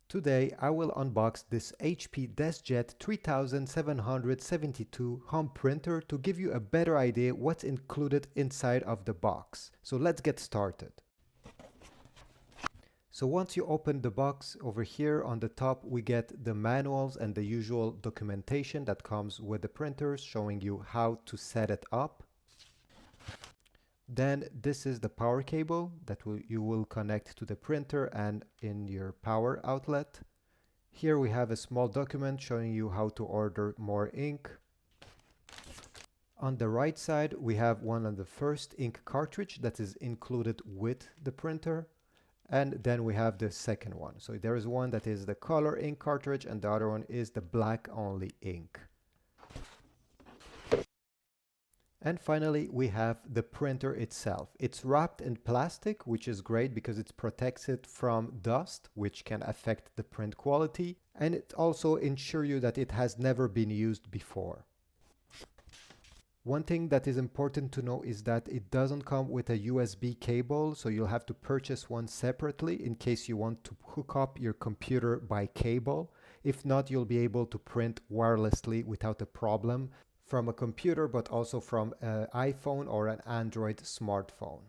Today I will unbox this HP Deskjet 3772 home printer to give you a better idea what's included inside of the box. So let's get started. So once you open the box, over here on the top we get the manuals and the usual documentation that comes with the printers showing you how to set it up. Then this is the power cable that you will connect to the printer and in your power outlet. Here we have a small document showing you how to order more ink. On the right side we have one of the first ink cartridge that is included with the printer. And then we have the second one. So there is one that is the color ink cartridge and the other one is the black only ink. And finally, we have the printer itself. It's wrapped in plastic, which is great because it protects it from dust, which can affect the print quality. And it also ensures you that it has never been used before. One thing that is important to know is that it doesn't come with a USB cable, so you'll have to purchase one separately in case you want to hook up your computer by cable. If not, you'll be able to print wirelessly without a problem from a computer, but also from an iPhone or an Android smartphone.